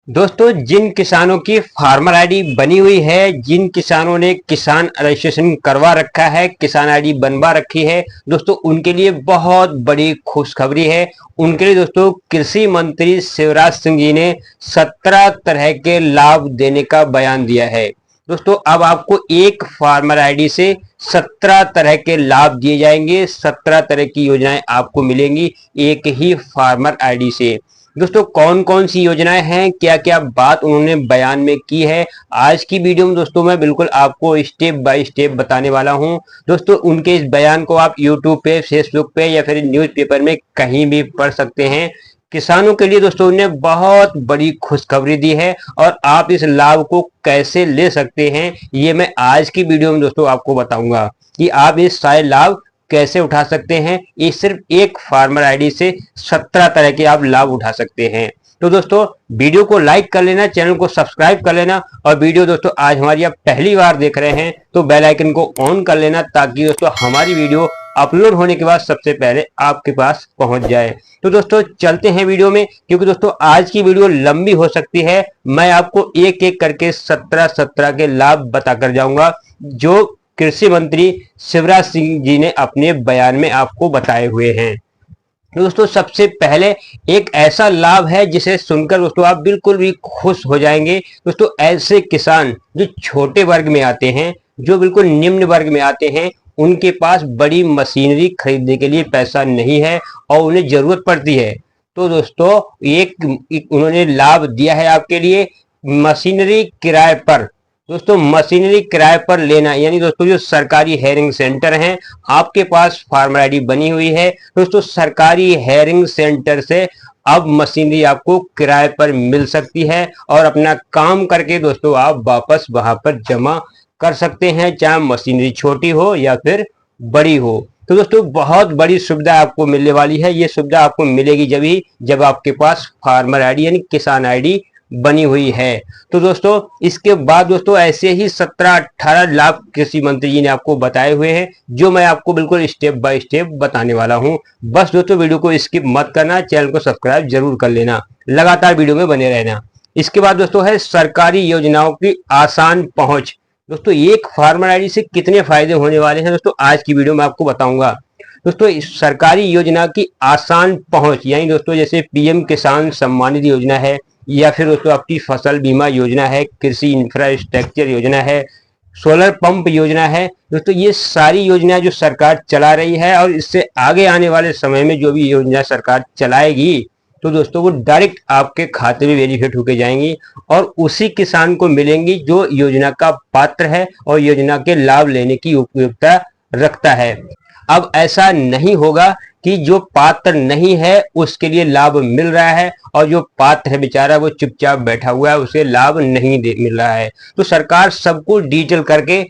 दोस्तों, जिन किसानों की फार्मर आईडी बनी हुई है, जिन किसानों ने किसान रजिस्ट्रेशन करवा रखा है, किसान आईडी बनवा रखी है, दोस्तों उनके लिए बहुत बड़ी खुशखबरी है। उनके लिए दोस्तों कृषि मंत्री शिवराज सिंह जी ने 17 तरह के लाभ देने का बयान दिया है। दोस्तों अब आपको एक फार्मर आईडी से 17 तरह के लाभ दिए जाएंगे। 17 तरह की योजनाएं आपको मिलेंगी एक ही फार्मर आईडी से। दोस्तों कौन कौन सी योजनाएं हैं, क्या क्या बात उन्होंने बयान में की है, आज की वीडियो में दोस्तों मैं बिल्कुल आपको स्टेप बाय स्टेप बताने वाला हूं। दोस्तों उनके इस बयान को आप यूट्यूब पे, फेसबुक पे या फिर न्यूज़पेपर में कहीं भी पढ़ सकते हैं। किसानों के लिए दोस्तों उन्होंने बहुत बड़ी खुशखबरी दी है और आप इस लाभ को कैसे ले सकते हैं ये मैं आज की वीडियो में दोस्तों आपको बताऊंगा कि आप इस सारे लाभ कैसे उठा सकते हैं। ये सिर्फ एक फार्मर आईडी से 17 तरह के आप लाभ उठा सकते हैं। तो दोस्तों वीडियो को लाइक कर लेना, चैनल को सब्सक्राइब कर लेना और वीडियो दोस्तों आज हमारी आप पहली बार देख रहे हैं तो बेल आइकन को ऑन कर लेना ताकि दोस्तों हमारी वीडियो अपलोड होने के बाद सबसे पहले आपके पास पहुंच जाए। तो दोस्तों चलते हैं वीडियो में, क्योंकि दोस्तों आज की वीडियो लंबी हो सकती है। मैं आपको एक एक करके 17 के लाभ बताकर जाऊंगा जो कृषि मंत्री शिवराज सिंह जी ने अपने बयान में आपको बताए हुए हैं। तो दोस्तों सबसे पहले एक ऐसा लाभ है जिसे सुनकर दोस्तों आप बिल्कुल भी खुश हो जाएंगे। दोस्तों ऐसे किसान जो छोटे वर्ग में आते हैं, जो बिल्कुल निम्न वर्ग में आते हैं, उनके पास बड़ी मशीनरी खरीदने के लिए पैसा नहीं है और उन्हें जरूरत पड़ती है। तो दोस्तों एक उन्होंने लाभ दिया है आपके लिए, मशीनरी किराए पर। दोस्तों मशीनरी किराए पर लेना, यानी दोस्तों जो सरकारी हेयरिंग सेंटर हैं, आपके पास फार्मर आईडी बनी हुई है, दोस्तों सरकारी हेयरिंग सेंटर से अब मशीनरी आपको किराए पर मिल सकती है और अपना काम करके दोस्तों आप वापस वहां पर जमा कर सकते हैं, चाहे मशीनरी छोटी हो या फिर बड़ी हो। तो दोस्तों बहुत बड़ी सुविधा आपको मिलने वाली है। ये सुविधा आपको मिलेगी जब आपके पास फार्मर आईडी यानी किसान आईडी बनी हुई है। तो दोस्तों इसके बाद दोस्तों ऐसे ही 17-18 लाभ कृषि मंत्री जी ने आपको बताए हुए हैं जो मैं आपको बिल्कुल स्टेप बाय स्टेप बताने वाला हूं। बस दोस्तों वीडियो को स्किप मत करना, चैनल को सब्सक्राइब जरूर कर लेना, लगातार वीडियो में बने रहना। इसके बाद दोस्तों है सरकारी योजनाओं की आसान पहुंच। दोस्तों एक फार्मर आईडी से कितने फायदे होने वाले हैं दोस्तों आज की वीडियो में आपको बताऊंगा। दोस्तों सरकारी योजना की आसान पहुंच, यानी दोस्तों जैसे पीएम किसान सम्मानिधि योजना है, या फिर दोस्तों आपकी फसल बीमा योजना है, कृषि इंफ्रास्ट्रक्चर योजना है, सोलर पंप योजना है। दोस्तों ये सारी योजनाएं जो सरकार चला रही है और इससे आगे आने वाले समय में जो भी योजना सरकार चलाएगी तो दोस्तों वो डायरेक्ट आपके खाते में वेरीफाइड होके जाएंगी और उसी किसान को मिलेंगी जो योजना का पात्र है और योजना के लाभ लेने की उपयुक्तता रखता है। अब ऐसा नहीं होगा कि जो पात्र नहीं है उसके लिए लाभ मिल रहा है और जो पात्र है बेचारा वो चुपचाप बैठा हुआ है, उसे लाभ नहीं मिल रहा है। तो सरकार सबको डिजिटल करके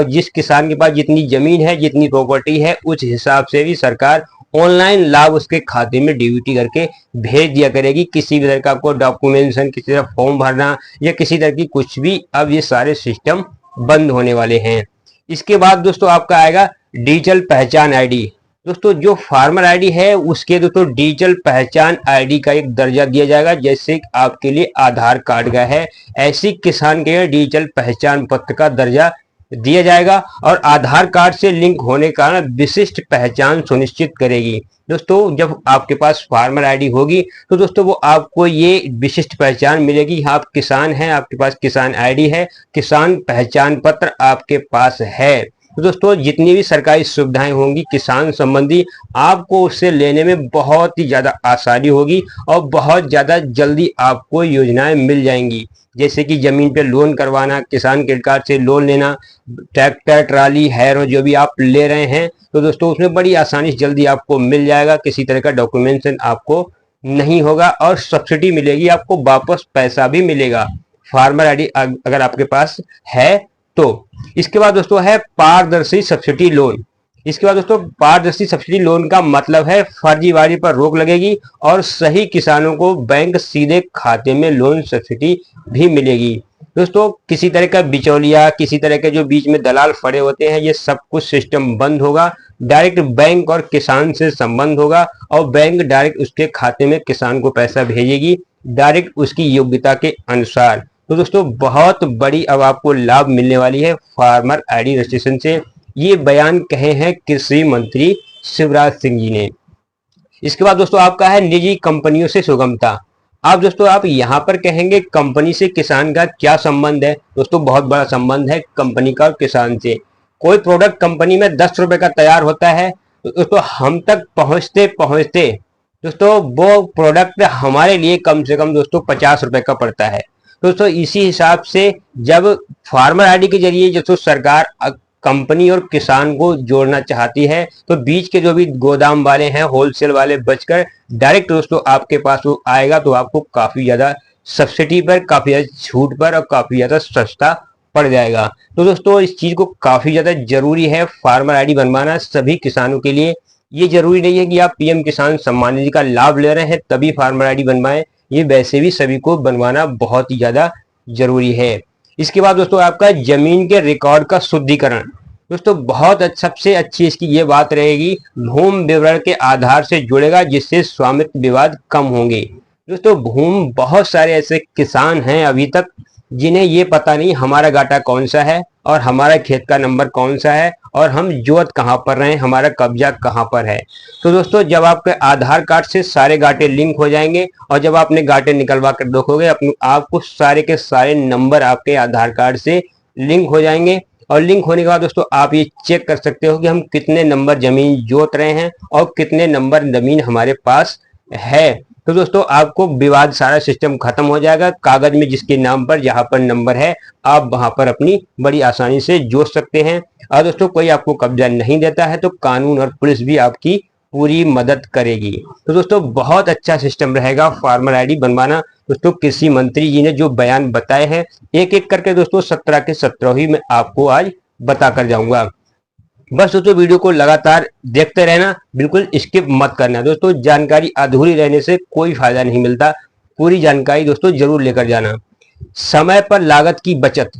जिस किसान के पास जितनी जमीन है, जितनी प्रॉपर्टी है, उस हिसाब से भी सरकार ऑनलाइन लाभ उसके खाते में डीबीटी करके भेज दिया करेगी। किसी भी तरह का आपको डॉक्यूमेंटेशन, किसी तरह फॉर्म भरना या किसी तरह की कुछ भी, अब ये सारे सिस्टम बंद होने वाले हैं। इसके बाद दोस्तों आपका आएगा डिजिटल पहचान आईडी। दोस्तों जो फार्मर आईडी है उसके दोस्तों डिजिटल पहचान आईडी का एक दर्जा दिया जाएगा, जैसे आपके लिए आधार कार्ड का है, ऐसी किसान के डिजिटल पहचान पत्र का दर्जा दिया जाएगा और आधार कार्ड से लिंक होने का विशिष्ट पहचान सुनिश्चित करेगी। दोस्तों जब आपके पास फार्मर आईडी होगी तो दोस्तों वो आपको ये विशिष्ट पहचान मिलेगी, आप किसान हैं, आपके पास किसान आईडी है, किसान पहचान पत्र आपके पास है। तो दोस्तों जितनी भी सरकारी सुविधाएं होंगी किसान संबंधी, आपको उससे लेने में बहुत ही ज्यादा आसानी होगी और बहुत ज्यादा जल्दी आपको योजनाएं मिल जाएंगी। जैसे कि जमीन पे लोन करवाना, किसान क्रेडिट कार्ड से लोन लेना, ट्रैक्टर, ट्राली, हैरो जो भी आप ले रहे हैं तो दोस्तों उसमें बड़ी आसानी से जल्दी आपको मिल जाएगा। किसी तरह का डॉक्यूमेंटेशन आपको नहीं होगा और सब्सिडी मिलेगी, आपको वापस पैसा भी मिलेगा फार्मर आईडी अगर आपके पास है तो। इसके बाद दोस्तों है पारदर्शी सब्सिडी लोन। इसके बाद दोस्तों पारदर्शी सब्सिडी लोन का मतलब है फर्जीवाड़ी पर रोक लगेगी और सही किसानों को बैंक सीधे खाते में लोन सब्सिडी भी मिलेगी। दोस्तों किसी तरह का बिचौलिया, किसी तरह के जो बीच में दलाल फड़े होते हैं, ये सब कुछ सिस्टम बंद होगा। डायरेक्ट बैंक और किसान से संबंध होगा और बैंक डायरेक्ट उसके खाते में किसान को पैसा भेजेगी डायरेक्ट उसकी योग्यता के अनुसार। तो दोस्तों बहुत बड़ी अब आपको लाभ मिलने वाली है फार्मर आईडी रजिस्ट्रेशन से। ये बयान कहे हैं कृषि मंत्री शिवराज सिंह जी ने। इसके बाद दोस्तों आपका है निजी कंपनियों से सुगमता। आप दोस्तों आप यहाँ पर कहेंगे कंपनी से किसान का क्या संबंध है। दोस्तों बहुत बड़ा संबंध है कंपनी का और किसान से। कोई प्रोडक्ट कंपनी में 10 रुपए का तैयार होता है तो दोस्तों हम तक पहुंचते पहुंचते दोस्तों वो प्रोडक्ट हमारे लिए कम से कम दोस्तों 50 रुपए का पड़ता है। दोस्तों इसी हिसाब से जब फार्मर आईडी के जरिए दोस्तों सरकार कंपनी और किसान को जोड़ना चाहती है तो बीच के जो भी गोदाम वाले हैं होलसेल वाले बचकर डायरेक्ट दोस्तों आपके पास वो आएगा तो आपको काफी ज्यादा सब्सिडी पर, काफी ज्यादा छूट पर और काफी ज्यादा सस्ता पड़ जाएगा। तो दोस्तों इस चीज को काफी ज्यादा जरूरी है फार्मर आईडी बनवाना सभी किसानों के लिए। ये जरूरी नहीं है कि आप पीएम किसान सम्मान निधि का लाभ ले रहे हैं तभी फार्मर आईडी बनवाएं, ये वैसे भी सभी को बनवाना बहुत ही ज्यादा जरूरी है। इसके बाद दोस्तों आपका जमीन के रिकॉर्ड का शुद्धिकरण। दोस्तों बहुत सबसे अच्छी इसकी ये बात रहेगी भूमि विवरण के आधार से जुड़ेगा जिससे स्वामित्व विवाद कम होंगे। दोस्तों भूमि बहुत सारे ऐसे किसान हैं अभी तक जिन्हें ये पता नहीं हमारा गाटा कौन सा है और हमारा खेत का नंबर कौन सा है और हम जोत कहाँ पर रहे, हमारा कब्जा कहाँ पर है। तो दोस्तों जब आपके आधार कार्ड से सारे गाटे लिंक हो जाएंगे और जब आपने गाटे निकलवा कर देखोगे अपने आपको सारे के सारे नंबर आपके आधार कार्ड से लिंक हो जाएंगे। और लिंक होने के बाद दोस्तों आप ये चेक कर सकते हो कि हम कितने नंबर जमीन जोत रहे हैं और कितने नंबर जमीन हमारे पास है। तो दोस्तों आपको विवाद सारा सिस्टम खत्म हो जाएगा। कागज में जिसके नाम पर जहां पर नंबर है आप वहां पर अपनी बड़ी आसानी से जोड़ सकते हैं। और दोस्तों कोई आपको कब्जा नहीं देता है तो कानून और पुलिस भी आपकी पूरी मदद करेगी। तो दोस्तों बहुत अच्छा सिस्टम रहेगा फार्मर आईडी बनवाना। दोस्तों कृषि मंत्री जी ने जो बयान बताए हैं एक एक करके दोस्तों 17 के 17 ही मैं आपको आज बता कर जाऊंगा। बस दोस्तों वीडियो को लगातार देखते रहना, बिल्कुल स्किप मत करना। दोस्तों जानकारी अधूरी रहने से कोई फायदा नहीं मिलता, पूरी जानकारी दोस्तों जरूर लेकर जाना। समय पर लागत की बचत।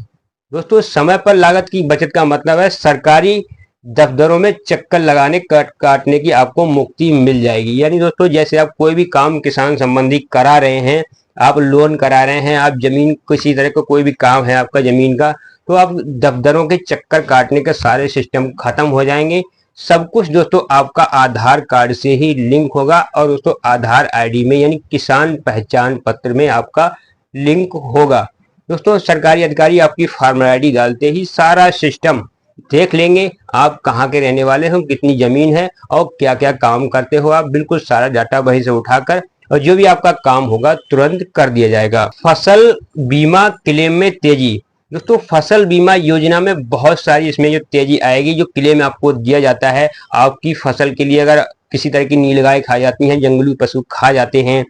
दोस्तों समय पर लागत की बचत का मतलब है सरकारी दफ्तरों में चक्कर लगाने काटने की आपको मुक्ति मिल जाएगी। यानी दोस्तों जैसे आप कोई भी काम किसान संबंधी करा रहे हैं, आप लोन करा रहे हैं, आप जमीन किसी तरह का कोई भी काम है आपका जमीन का, तो आप दफ्तरों के चक्कर काटने के सारे सिस्टम खत्म हो जाएंगे। सब कुछ दोस्तों आपका आधार कार्ड से ही लिंक होगा और दोस्तों आधार आईडी में यानी किसान पहचान पत्र में आपका लिंक होगा। दोस्तों सरकारी अधिकारी आपकी फार्मर आईडी डालते ही सारा सिस्टम देख लेंगे, आप कहाँ के रहने वाले हो, कितनी जमीन है और क्या क्या काम करते हो। आप बिल्कुल सारा डाटा वहीं से उठाकर और जो भी आपका काम होगा तुरंत कर दिया जाएगा। फसल बीमा क्लेम में तेजी। दोस्तों फसल बीमा योजना में बहुत सारी इसमें जो तेजी आएगी, जो क्लेम आपको दिया जाता है आपकी फसल के लिए। अगर किसी तरह की नीलगाय खा जाती हैं, जंगली पशु खा जाते हैं,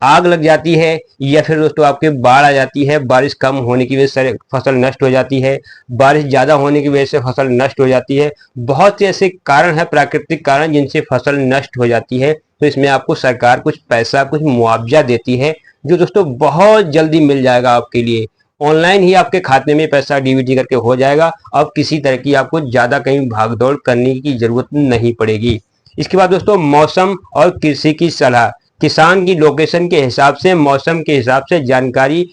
आग लग जाती है या फिर दोस्तों आपके बाढ़ आ जाती है, बारिश कम होने की वजह से फसल नष्ट हो जाती है, बारिश ज्यादा होने की वजह से फसल नष्ट हो जाती है, बहुत से ऐसे कारण है प्राकृतिक कारण जिनसे फसल नष्ट हो जाती है। तो इसमें आपको सरकार कुछ पैसा कुछ मुआवजा देती है जो दोस्तों बहुत जल्दी मिल जाएगा आपके लिए। ऑनलाइन ही आपके खाते में पैसा डीबीटी करके हो जाएगा। अब किसी तरह की आपको ज्यादा कहीं भागदौड़ करने की जरूरत नहीं पड़ेगी। इसके बाद दोस्तों मौसम और कृषि की सलाह। किसान की लोकेशन के हिसाब से मौसम के हिसाब से जानकारी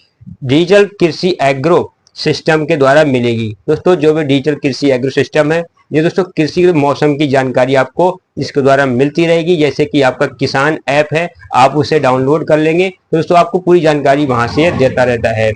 डिजिटल कृषि एग्रो सिस्टम के द्वारा मिलेगी। दोस्तों जो भी डिजिटल कृषि एग्रो सिस्टम है ये दोस्तों कृषि के मौसम की जानकारी आपको इसके द्वारा मिलती रहेगी। जैसे कि आपका किसान ऐप है, आप उसे डाउनलोड कर लेंगे तो दोस्तों आपको पूरी जानकारी वहां से देता रहता है।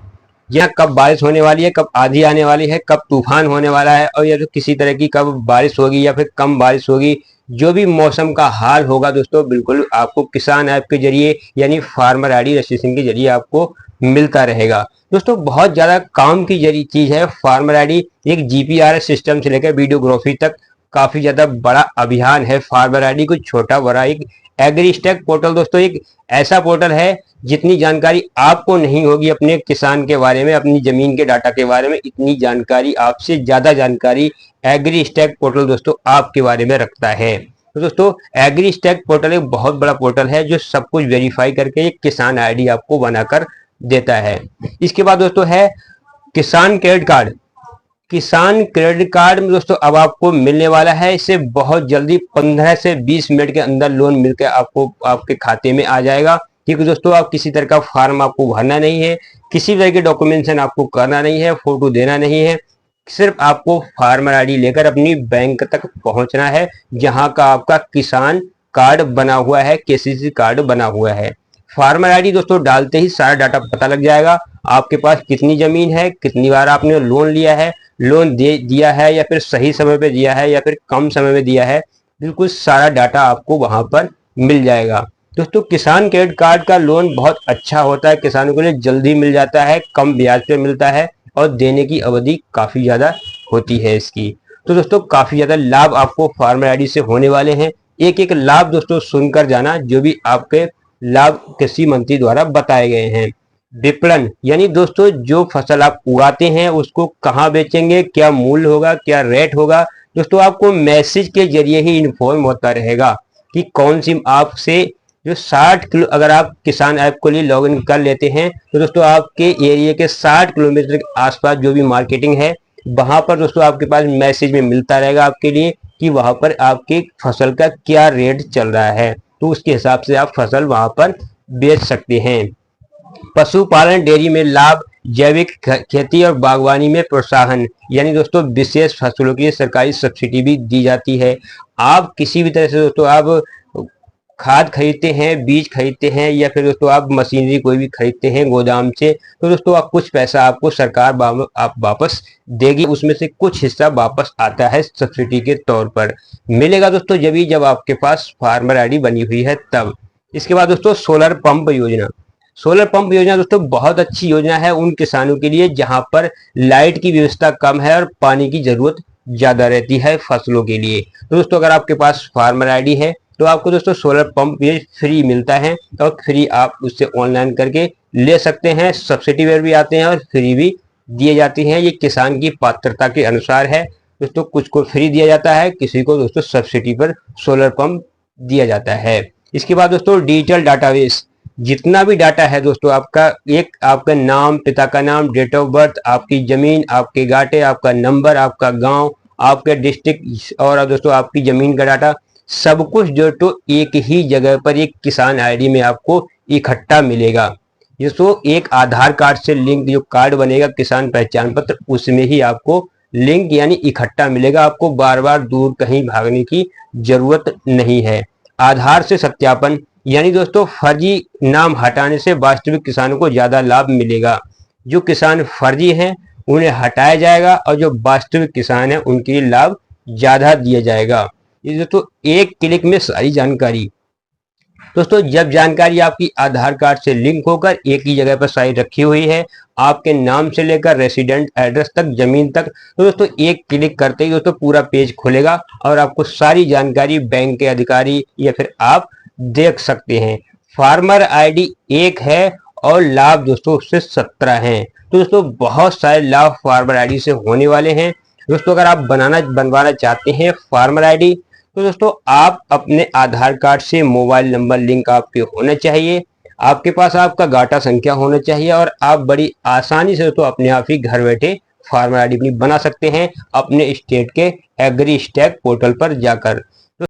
यहाँ कब बारिश होने वाली है, कब आंधी आने वाली है, कब तूफान होने वाला है और या तो किसी तरह की कब बारिश होगी या फिर कम बारिश होगी, जो भी मौसम का हाल होगा दोस्तों बिल्कुल आपको किसान ऐप के जरिए यानी फार्मर आईडी रजिस्ट्रेशन के जरिए आपको मिलता रहेगा। दोस्तों बहुत ज्यादा काम की चीज है फार्मर आईडी। एक जीपीआरएस सिस्टम से लेकर वीडियोग्राफी तक काफी ज्यादा बड़ा अभियान है फार्मर आईडी। कुछ छोटा बड़ा एक एग्रीस्टैक पोर्टल दोस्तों एक ऐसा पोर्टल है जितनी जानकारी आपको नहीं होगी अपने किसान के बारे में, अपनी जमीन के डाटा के बारे में, इतनी जानकारी आपसे ज्यादा जानकारी एग्रीस्टैक पोर्टल दोस्तों आपके बारे में रखता है। तो दोस्तों एग्रीस्टैक पोर्टल एक बहुत बड़ा पोर्टल है जो सब कुछ वेरीफाई करके एक किसान आईडी आपको बनाकर देता है। इसके बाद दोस्तों है किसान क्रेडिट कार्ड। किसान क्रेडिट कार्ड में दोस्तों अब आपको मिलने वाला है, इससे बहुत जल्दी 15 से 20 मिनट के अंदर लोन मिलकर आपको आपके खाते में आ जाएगा। क्योंकि दोस्तों आप किसी तरह का फॉर्म आपको भरना नहीं है, किसी तरह के डॉक्यूमेंटेशन आपको करना नहीं है, फोटो देना नहीं है, सिर्फ आपको फार्मर आईडी लेकर अपनी बैंक तक पहुंचना है, जहां का आपका किसान कार्ड बना हुआ है, केसीसी कार्ड बना हुआ है। फार्मर आईडी दोस्तों डालते ही सारा डाटा पता लग जाएगा, आपके पास कितनी जमीन है, कितनी बार आपने लोन लिया है, लोन दिया है या फिर सही समय पे दिया है या फिर कम समय में दिया है, बिल्कुल सारा डाटा आपको वहां पर मिल जाएगा। दोस्तों किसान क्रेडिट कार्ड का लोन बहुत अच्छा होता है, किसानों के लिए जल्दी मिल जाता है, कम ब्याज पे मिलता है और देने की अवधि काफी ज्यादा होती है इसकी। तो दोस्तों काफी ज्यादा लाभ आपको फार्मर आईडी से होने वाले हैं। एक एक लाभ दोस्तों सुनकर जाना, जो भी आपके लाभ कृषि मंत्री द्वारा बताए गए हैं। विपणन यानी दोस्तों जो फसल आप उगाते हैं उसको कहाँ बेचेंगे, क्या मूल्य होगा, क्या रेट होगा, दोस्तों आपको मैसेज के जरिए ही इन्फॉर्म होता रहेगा कि कौन सी आपसे जो 60 किलो, अगर आप किसान ऐप को लिए लॉग इन कर लेते हैं तो दोस्तों आपके एरिया के 60 किलोमीटर के आसपास जो भी मार्केटिंग है वहां पर दोस्तों आपके पास मैसेज में मिलता रहेगा आपके लिए कि वहां पर आपकी फसल का क्या रेट चल रहा है, तो उसके हिसाब से आप फसल वहां पर बेच सकते हैं। पशुपालन डेयरी में लाभ, जैविक खेती और बागवानी में प्रोत्साहन यानी दोस्तों विशेष फसलों के लिए सरकारी सब्सिडी भी दी जाती है। आप किसी भी तरह से दोस्तों आप खाद खरीदते हैं, बीज खरीदते हैं या फिर दोस्तों आप मशीनरी कोई भी खरीदते हैं गोदाम से, तो दोस्तों आप कुछ पैसा आपको सरकार आप वापस देगी, उसमें से कुछ हिस्सा वापस आता है सब्सिडी के तौर पर मिलेगा दोस्तों जब आपके पास फार्मर आईडी बनी हुई है तब। इसके बाद दोस्तों सोलर पंप योजना। सोलर पंप योजना दोस्तों बहुत अच्छी योजना है उन किसानों के लिए जहां पर लाइट की व्यवस्था कम है और पानी की जरूरत ज्यादा रहती है फसलों के लिए। तो दोस्तों अगर आपके पास फार्मर आईडी है तो आपको दोस्तों सोलर पंप ये फ्री मिलता है और फ्री आप उससे ऑनलाइन करके ले सकते हैं। सब्सिडी पर भी आते हैं और फ्री भी दिए जाती हैं, ये किसान की पात्रता के अनुसार है दोस्तों। कुछ को फ्री दिया जाता है, किसी को दोस्तों सब्सिडी पर सोलर पंप दिया जाता है। इसके बाद दोस्तों डिजिटल डाटाबेस, जितना भी डाटा है दोस्तों आपका, एक आपका नाम, पिता का नाम, डेट ऑफ बर्थ, आपकी जमीन, आपके गाटे, आपका नंबर, आपका गांव, आपके डिस्ट्रिक्ट और दोस्तों आपकी जमीन का डाटा, सब कुछ जो तो एक ही जगह पर एक किसान आईडी में आपको इकट्ठा मिलेगा। दोस्तों एक आधार कार्ड से लिंक जो कार्ड बनेगा किसान पहचान पत्र, उसमें ही आपको लिंक यानी इकट्ठा मिलेगा, आपको बार बार दूर कहीं भागने की जरूरत नहीं है। आधार से सत्यापन यानी दोस्तों फर्जी नाम हटाने से वास्तविक किसानों को ज्यादा लाभ मिलेगा। जो किसान फर्जी हैं उन्हें हटाया जाएगा और जो वास्तविक किसान है उनके लिए लाभ ज्यादा दिया जाएगा। ये दोस्तों एक क्लिक में सारी जानकारी। दोस्तों जब जानकारी आपकी आधार कार्ड से लिंक होकर एक ही जगह पर सारी रखी हुई है, आपके नाम से लेकर रेसिडेंट एड्रेस तक, जमीन तक, तो दोस्तों एक क्लिक करते ही दोस्तों पूरा पेज खुलेगा और आपको सारी जानकारी बैंक के अधिकारी या फिर आप देख सकते हैं। फार्मर आईडी एक है और लाभ दोस्तों उससे 17 हैं। तो दोस्तों बहुत सारे लाभ फार्मर आईडी से होने वाले हैं। दोस्तों अगर आप बनवाना चाहते हैं फार्मर आईडी तो दोस्तों आप अपने आधार कार्ड से मोबाइल नंबर लिंक आपके होना चाहिए, आपके पास आपका गाटा संख्या होना चाहिए और आप बड़ी आसानी से दोस्तों अपने आप ही घर बैठे फार्मर आईडी अपनी बना सकते हैं अपने स्टेट के एग्री स्टैक पोर्टल पर जाकर।